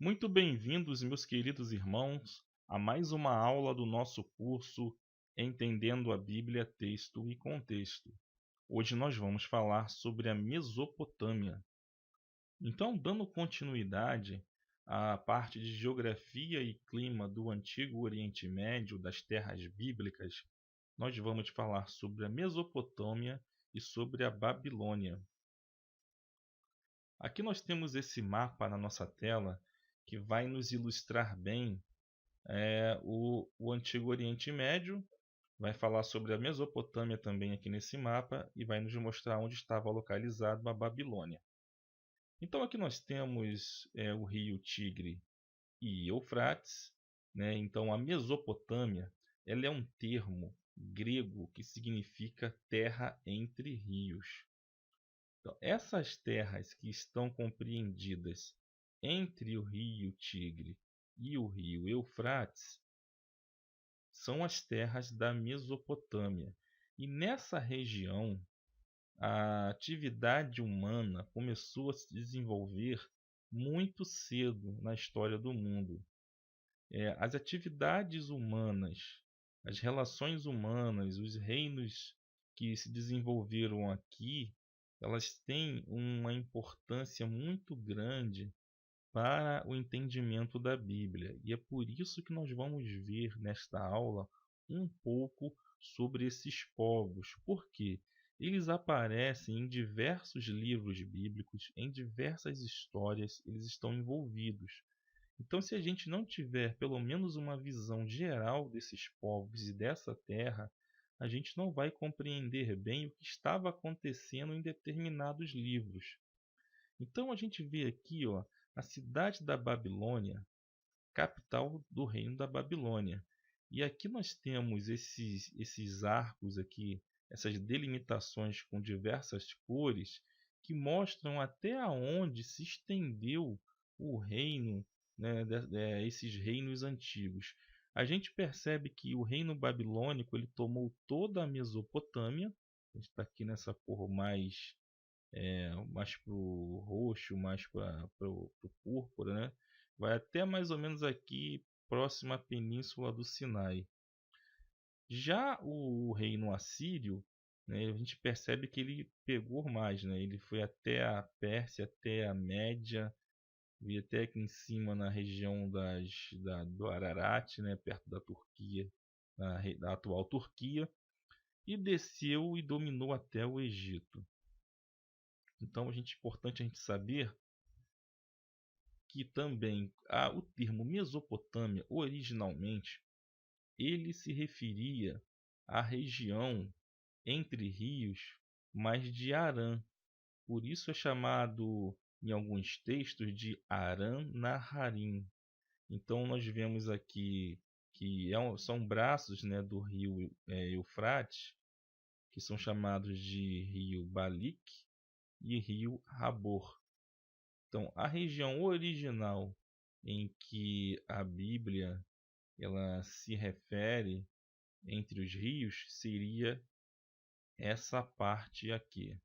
Muito bem-vindos, meus queridos irmãos, a mais uma aula do nosso curso Entendendo a Bíblia, Texto e Contexto. Hoje nós vamos falar sobre a Mesopotâmia. Então, dando continuidade à parte de geografia e clima do Antigo Oriente Médio, das terras bíblicas, nós vamos falar sobre a Mesopotâmia e sobre a Babilônia. Aqui nós temos esse mapa na nossa tela que vai nos ilustrar bem o Antigo Oriente Médio, vai falar sobre a Mesopotâmia também aqui nesse mapa e vai nos mostrar onde estava localizado a Babilônia. Então aqui nós temos o rio Tigre e Eufrates, né? Então a Mesopotâmia ela é um termo grego que significa terra entre rios. Então, essas terras que estão compreendidas entre o rio Tigre e o rio Eufrates são as terras da Mesopotâmia. E nessa região, a atividade humana começou a se desenvolver muito cedo na história do mundo. As atividades humanas, as relações humanas, os reinos que se desenvolveram aqui, elas têm uma importância muito grande para o entendimento da Bíblia. E é por isso que nós vamos ver nesta aula um pouco sobre esses povos. Por quê? Eles aparecem em diversos livros bíblicos, em diversas histórias, eles estão envolvidos. Então, se a gente não tiver pelo menos uma visão geral desses povos e dessa terra, a gente não vai compreender bem o que estava acontecendo em determinados livros. Então, a gente vê aqui, ó, a cidade da Babilônia, capital do reino da Babilônia. E aqui nós temos esses arcos aqui, essas delimitações com diversas cores, que mostram até onde se estendeu o reino, né, esses reinos antigos. A gente percebe que o reino babilônico ele tomou toda a Mesopotâmia. A gente está aqui nessa cor mais para o roxo, mais para o púrpura, né? Vai até mais ou menos aqui próximo à península do Sinai. Já o reino assírio, né, a gente percebe que ele pegou mais, né? Ele foi até a Pérsia, até a Média, veio até aqui em cima na região do Ararat, né, perto da Turquia, da atual Turquia, e desceu e dominou até o Egito. Então, importante a gente saber que também o termo Mesopotâmia, originalmente, ele se referia à região entre rios, mas de Arã. Por isso é chamado, em alguns textos, de Aram Naharim. Então nós vemos aqui que são braços, né, do rio Eufrates, que são chamados de rio Balik e rio Habor. Então, a região original em que a Bíblia ela se refere entre os rios seria essa parte aqui.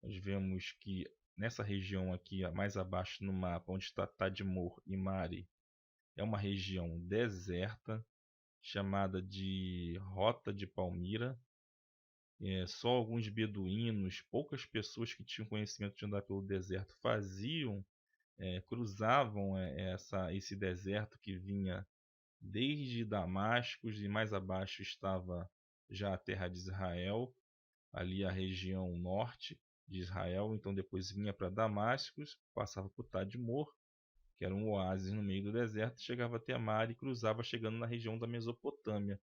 Nós vemos que nessa região aqui, mais abaixo no mapa, onde está Tadmor e Mari, é uma região deserta, chamada de Rota de Palmira. Só alguns beduínos, poucas pessoas que tinham conhecimento de andar pelo deserto cruzavam esse deserto que vinha desde Damasco e mais abaixo estava já a terra de Israel, ali a região norte de Israel. Então depois vinha para Damasco, passava por Tadmor, que era um oásis no meio do deserto, chegava até Mar e cruzava chegando na região da Mesopotâmia.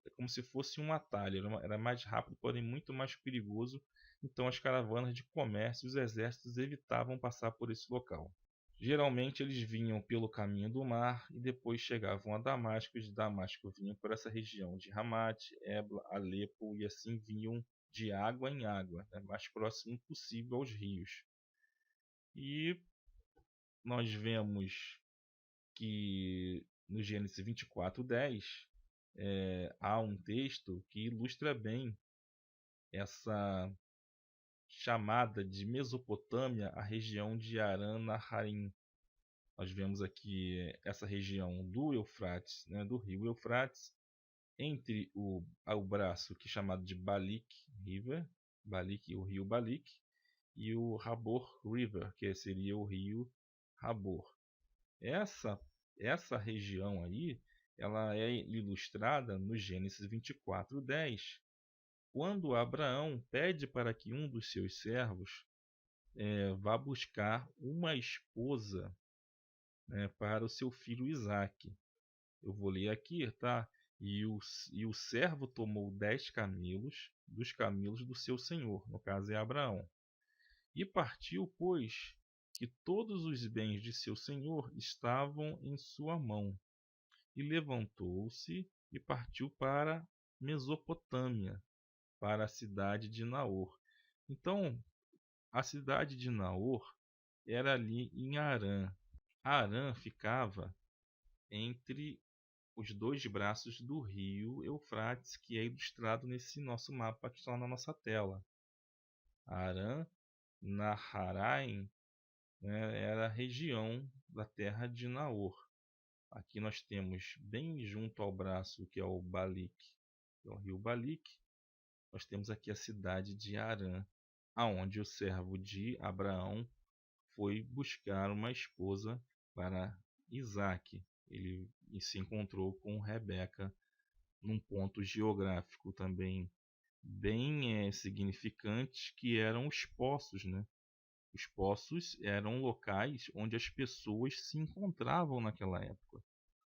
É como se fosse um atalho, era mais rápido, porém muito mais perigoso. Então as caravanas de comércio e os exércitos evitavam passar por esse local. Geralmente eles vinham pelo caminho do mar e depois chegavam a Damasco, e de Damasco vinham por essa região de Hamat, Ebla, Alepo, e assim vinham de água em água, né, mais próximo possível aos rios. E nós vemos que no Gênesis 24:10 há um texto que ilustra bem essa chamada de Mesopotâmia, a região de Aram Naharim. Nós vemos aqui essa região do Eufrates, né, do rio Eufrates, entre o braço que é chamado de Balik River, o rio Balik, e o Habor River, que seria o rio Habor. Essa região aí, ela é ilustrada no Gênesis 24:10, quando Abraão pede para que um dos seus servos vá buscar uma esposa, né, para o seu filho Isaque. Eu vou ler aqui, tá? E o servo tomou 10 camelos dos camelos do seu senhor, no caso é Abraão, e partiu, pois que todos os bens de seu senhor estavam em sua mão, e levantou-se e partiu para Mesopotâmia, para a cidade de Naor. Então, a cidade de Naor era ali em Harã. Harã ficava entre os dois braços do rio Eufrates, que é ilustrado nesse nosso mapa que está na nossa tela. Harã, Naharaim, né, era a região da terra de Naor. Aqui nós temos, bem junto ao braço, que é o Balik, que é o rio Balik, nós temos aqui a cidade de Harã, aonde o servo de Abraão foi buscar uma esposa para Isaque. Ele se encontrou com Rebeca num ponto geográfico também bem significante, que eram os poços, né? Os poços eram locais onde as pessoas se encontravam naquela época,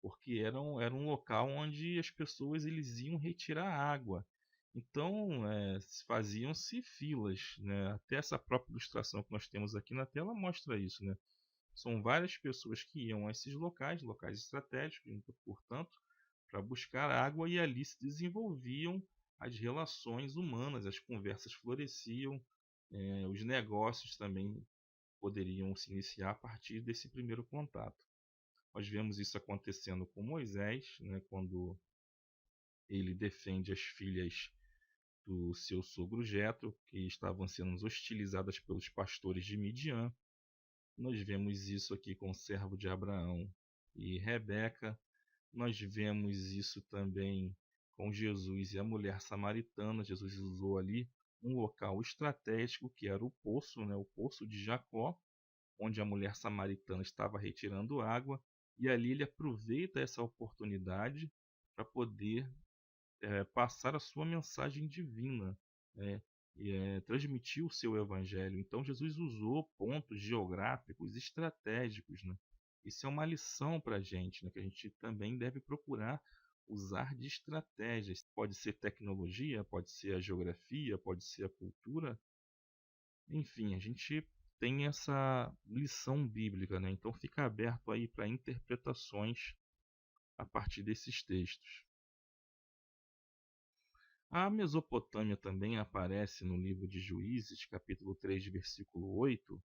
porque era um local onde as pessoas eles iam retirar água. Então, faziam-se filas, né? Até essa própria ilustração que nós temos aqui na tela mostra isso, né? São várias pessoas que iam a esses locais, locais estratégicos, portanto, para buscar água, e ali se desenvolviam as relações humanas, as conversas floresciam, os negócios também poderiam se iniciar a partir desse primeiro contato. Nós vemos isso acontecendo com Moisés, né, quando ele defende as filhas do seu sogro Jetro, que estavam sendo hostilizadas pelos pastores de Midian. Nós vemos isso aqui com o servo de Abraão e Rebeca. Nós vemos isso também com Jesus e a mulher samaritana. Jesus usou ali um local estratégico, que era o poço, né, o poço de Jacó, onde a mulher samaritana estava retirando água, e ali ele aproveita essa oportunidade para poder passar a sua mensagem divina, né, e transmitir o seu evangelho. Então Jesus usou pontos geográficos estratégicos, né? Isso é uma lição para a gente, né, que a gente também deve procurar usar de estratégias. Pode ser tecnologia, pode ser a geografia, pode ser a cultura. Enfim, a gente tem essa lição bíblica, né? Então fica aberto aí para interpretações a partir desses textos. A Mesopotâmia também aparece no livro de Juízes, capítulo 3, versículo 8,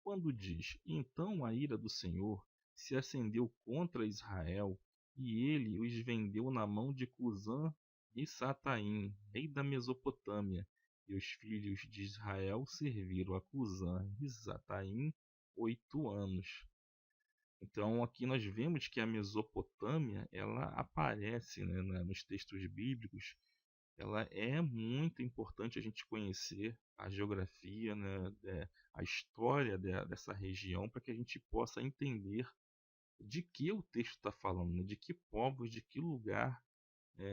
quando diz: Então a ira do Senhor se acendeu contra Israel, e ele os vendeu na mão de Cusã e Sataim, rei da Mesopotâmia, e os filhos de Israel serviram a Cusã e Sataim 8 anos. Então aqui nós vemos que a Mesopotâmia ela aparece, né, nos textos bíblicos. Ela é muito importante a gente conhecer a geografia, né, a história dessa região, para que a gente possa entender de que o texto está falando, né, de que povos, de que lugar,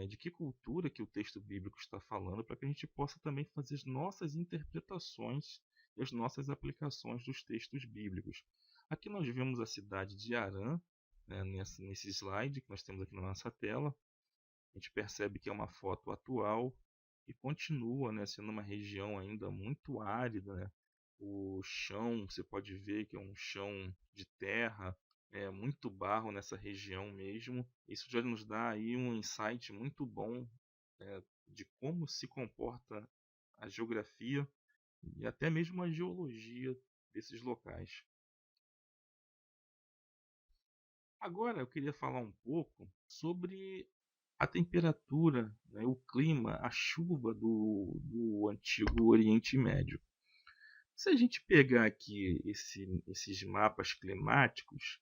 de que cultura que o texto bíblico está falando, para que a gente possa também fazer as nossas interpretações e as nossas aplicações dos textos bíblicos. Aqui nós vemos a cidade de Harã, né, nesse slide que nós temos aqui na nossa tela. A gente percebe que é uma foto atual e continua, né, sendo uma região ainda muito árida, né? O chão, você pode ver que é um chão de terra, muito barro nessa região mesmo. Isso já nos dá aí um insight muito bom, de como se comporta a geografia e até mesmo a geologia desses locais. Agora eu queria falar um pouco sobre a temperatura, né, o clima, a chuva do antigo Oriente Médio. Se a gente pegar aqui esses mapas climáticos,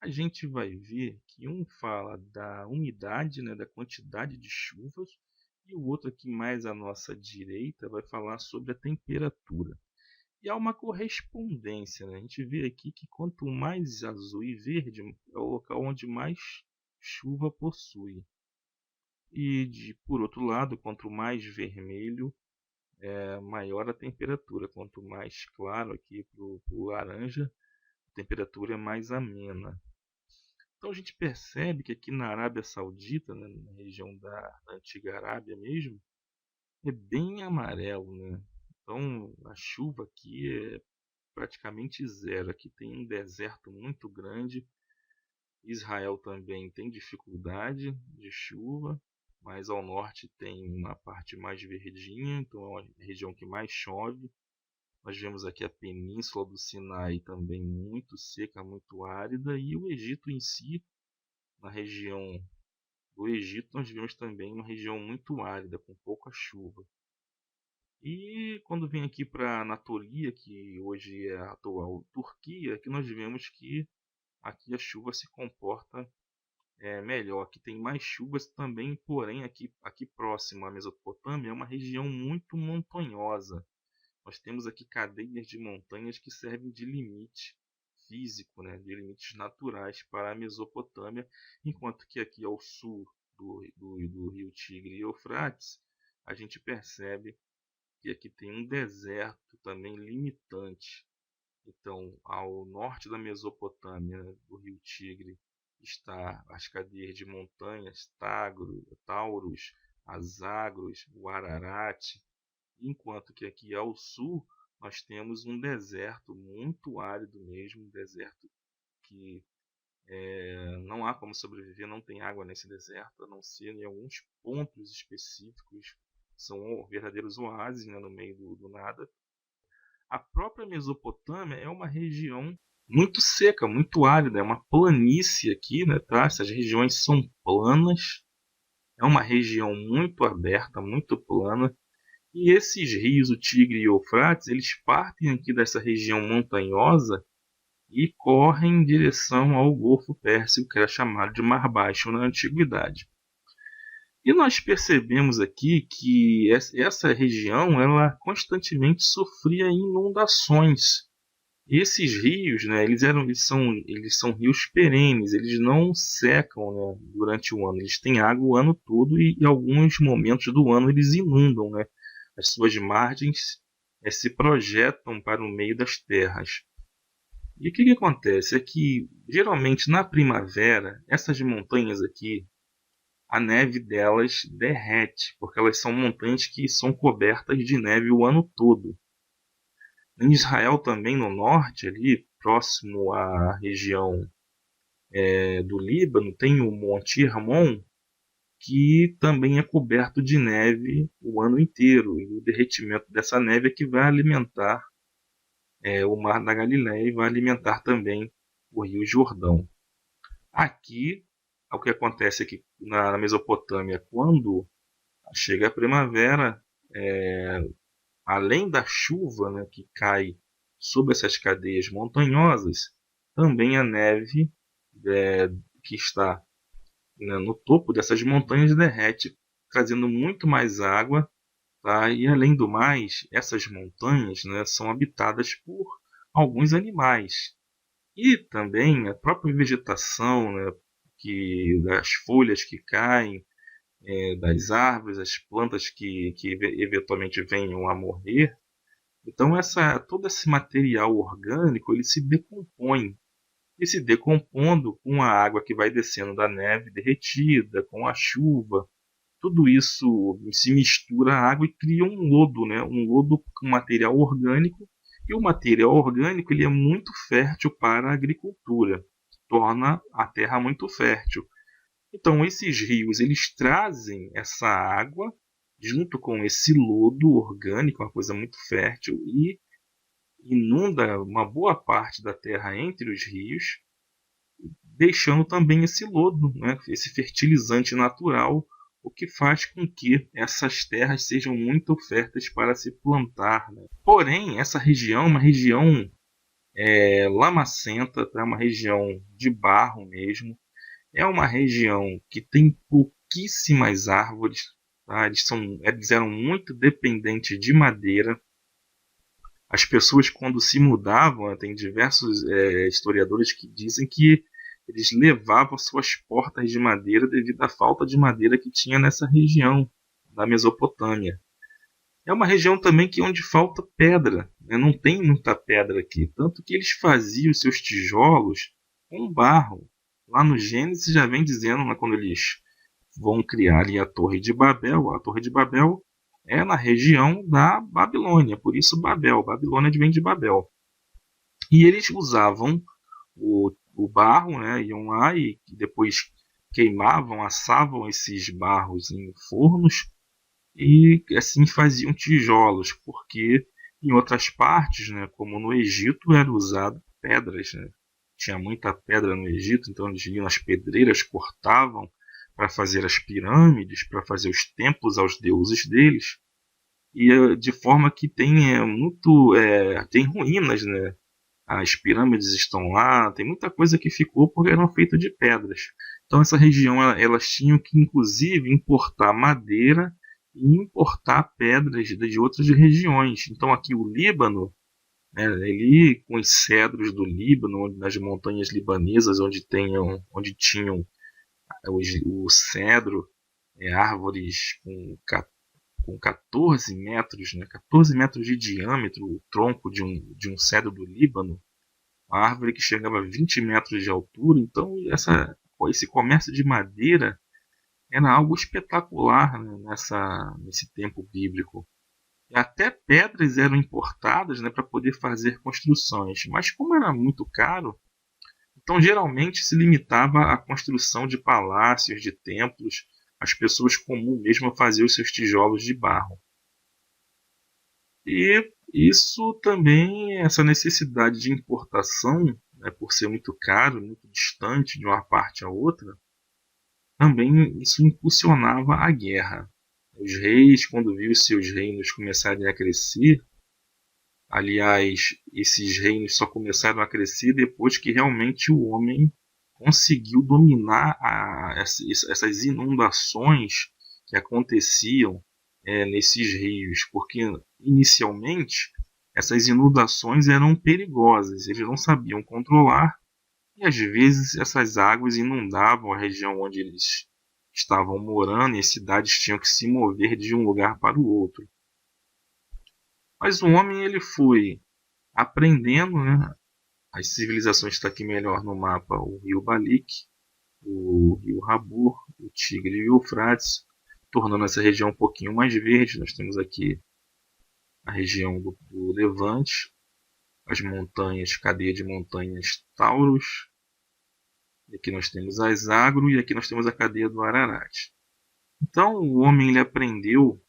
a gente vai ver que um fala da umidade, né, da quantidade de chuvas, e o outro aqui mais à nossa direita vai falar sobre a temperatura. E há uma correspondência, né? A gente vê aqui que quanto mais azul e verde é o local onde mais chuva possui. Por outro lado, quanto mais vermelho, maior a temperatura. Quanto mais claro aqui para o laranja, a temperatura é mais amena. Então a gente percebe que aqui na Arábia Saudita, né, na região da antiga Arábia mesmo, é bem amarelo, né? Então a chuva aqui é praticamente zero. Aqui tem um deserto muito grande. Israel também tem dificuldade de chuva, mas ao norte tem uma parte mais verdinha, então é uma região que mais chove. Nós vemos aqui a península do Sinai também muito seca, muito árida, e o Egito em si, na região do Egito, nós vemos também uma região muito árida, com pouca chuva. E quando vem aqui para Anatolia, que hoje é a atual Turquia, que nós vemos que aqui a chuva se comporta melhor. Aqui tem mais chuvas também, porém aqui próximo à Mesopotâmia é uma região muito montanhosa. Nós temos aqui cadeias de montanhas que servem de limite físico, né, de limites naturais para a Mesopotâmia, enquanto que aqui ao sul do rio Tigre e Eufrates, a gente percebe que aqui tem um deserto também limitante. Então, ao norte da Mesopotâmia, do rio Tigre, está as cadeias de montanhas Taurus, Azagros, o Ararat, enquanto que aqui ao sul nós temos um deserto muito árido mesmo, um deserto que não há como sobreviver, não tem água nesse deserto, a não ser em alguns pontos específicos, são verdadeiros oásis, né, no meio do nada. A própria Mesopotâmia é uma região muito seca, muito árida, é uma planície aqui, né, tá? Essas regiões são planas, é uma região muito aberta, muito plana, e esses rios, o Tigre e o Eufrates, eles partem aqui dessa região montanhosa e correm em direção ao Golfo Pérsico, que era chamado de Mar Baixo na Antiguidade. E nós percebemos aqui que essa região ela constantemente sofria inundações. E esses rios, né, eles são rios perenes, eles não secam, né, durante o ano, eles têm água o ano todo e em alguns momentos do ano eles inundam, né, as suas margens se projetam para o meio das terras. E o que acontece é que geralmente na primavera essas montanhas aqui, a neve delas derrete, porque elas são montanhas que são cobertas de neve o ano todo. Em Israel também, no norte, ali próximo à região do Líbano, tem o Monte Hermon, que também é coberto de neve o ano inteiro. E o derretimento dessa neve é que vai alimentar o Mar da Galileia e vai alimentar também o Rio Jordão. Aqui, o que acontece aqui na Mesopotâmia, quando chega a primavera, além da chuva, né, que cai sobre essas cadeias montanhosas, também a neve que está, né, no topo dessas montanhas derrete, trazendo muito mais água. Tá? E além do mais, essas montanhas, né, são habitadas por alguns animais. E também a própria vegetação, né, das folhas que caem, das árvores, as plantas que eventualmente venham a morrer. Então todo esse material orgânico ele se decompõe. E se decompondo com a água que vai descendo da neve derretida, com a chuva, tudo isso se mistura à água e cria um lodo, né? Um lodo com material orgânico, e o material orgânico ele é muito fértil para a agricultura, torna a terra muito fértil. Então esses rios eles trazem essa água junto com esse lodo orgânico, uma coisa muito fértil, e inunda uma boa parte da terra entre os rios, deixando também esse lodo, né? Esse fertilizante natural, o que faz com que essas terras sejam muito férteis para se plantar. Né? Porém, essa região é uma região lamacenta, é uma região de barro mesmo. É uma região que tem pouquíssimas árvores, tá? Eles eram muito dependentes de madeira. As pessoas, quando se mudavam, tem diversos historiadores que dizem que eles levavam suas portas de madeira devido à falta de madeira que tinha nessa região da Mesopotâmia. É uma região também onde falta pedra, né? Não tem muita pedra aqui, tanto que eles faziam os seus tijolos com barro. Lá no Gênesis já vem dizendo, né, quando eles vão criar ali a Torre de Babel é na região da Babilônia, por isso Babel, Babilônia vem de Babel. E eles usavam o barro, né, iam lá e depois queimavam, assavam esses barros em fornos e assim faziam tijolos, porque em outras partes, né, como no Egito, era usado pedras, né? Tinha muita pedra no Egito, então eles iam nas pedreiras, cortavam para fazer as pirâmides, para fazer os templos aos deuses deles, e de forma que tem ruínas, né? As pirâmides estão lá, tem muita coisa que ficou porque eram feitas de pedras. Então essa região elas tinham que inclusive importar madeira e importar pedras de outras regiões. Então aqui o Líbano, né, ele com os cedros do Líbano, nas montanhas libanesas onde tinham o cedro, árvores com 14 metros, né, 14 metros de diâmetro, o tronco de um cedro do Líbano, uma árvore que chegava a 20 metros de altura. Então esse comércio de madeira era algo espetacular, né, nesse tempo bíblico. E até pedras eram importadas, né, para poder fazer construções. Mas como era muito caro, então geralmente se limitava à construção de palácios, de templos. As pessoas comuns mesmo faziam os seus tijolos de barro. E isso também, essa necessidade de importação, né, por ser muito caro, muito distante de uma parte a outra, também isso impulsionava a guerra. Os reis, quando viram seus reinos começarem a crescer, aliás, esses reinos só começaram a crescer depois que realmente o homem conseguiu dominar essas inundações que aconteciam nesses rios, porque inicialmente essas inundações eram perigosas, eles não sabiam controlar e às vezes essas águas inundavam a região onde eles estavam morando e as cidades tinham que se mover de um lugar para o outro. Mas o homem ele foi aprendendo, né? As civilizações estão aqui melhor no mapa: o rio Balik, o rio Rabur, o Tigre e o Eufrates, tornando essa região um pouquinho mais verde. Nós temos aqui a região do Levante, as montanhas, cadeia de montanhas Taurus. E aqui nós temos as Agro e aqui nós temos a cadeia do Ararat. Então o homem ele aprendeu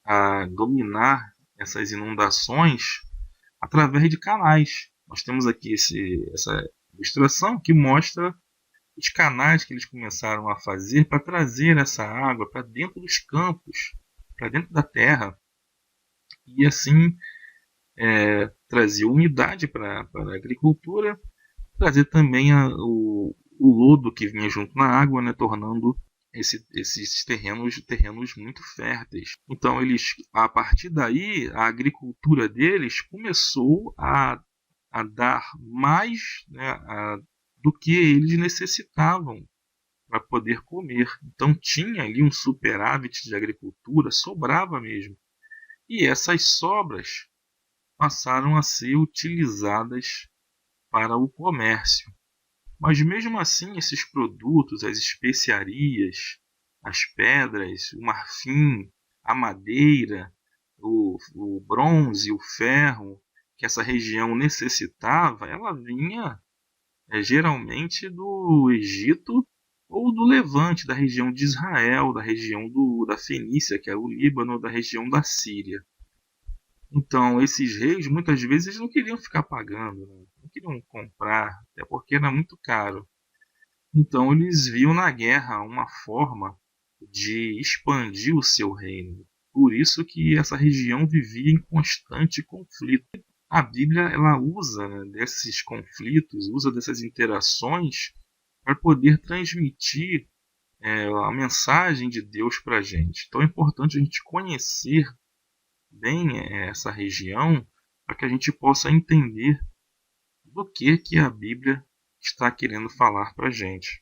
a dominar essas inundações através de canais. Nós temos aqui essa ilustração que mostra os canais que eles começaram a fazer para trazer essa água para dentro dos campos, para dentro da terra, e assim trazer umidade para a agricultura, trazer também o lodo que vinha junto na água, né, tornando esses terrenos muito férteis. Então eles, a partir daí, a agricultura deles começou a dar mais, né, do que eles necessitavam para poder comer. Então tinha ali um superávit de agricultura, sobrava mesmo. E essas sobras passaram a ser utilizadas para o comércio. Mas mesmo assim, esses produtos, as especiarias, as pedras, o marfim, a madeira, o bronze, o ferro, que essa região necessitava, ela vinha geralmente do Egito ou do Levante, da região de Israel, da região da Fenícia, que é o Líbano, da região da Síria. Então, esses reis, muitas vezes, não queriam ficar pagando, né? Não queriam comprar, até porque era muito caro. Então, eles viam na guerra uma forma de expandir o seu reino. Por isso que essa região vivia em constante conflito. a Bíblia ela usa, né, desses conflitos, usa dessas interações para poder transmitir a mensagem de Deus para a gente. Então é importante a gente conhecer bem essa região para que a gente possa entender do que a Bíblia está querendo falar para a gente.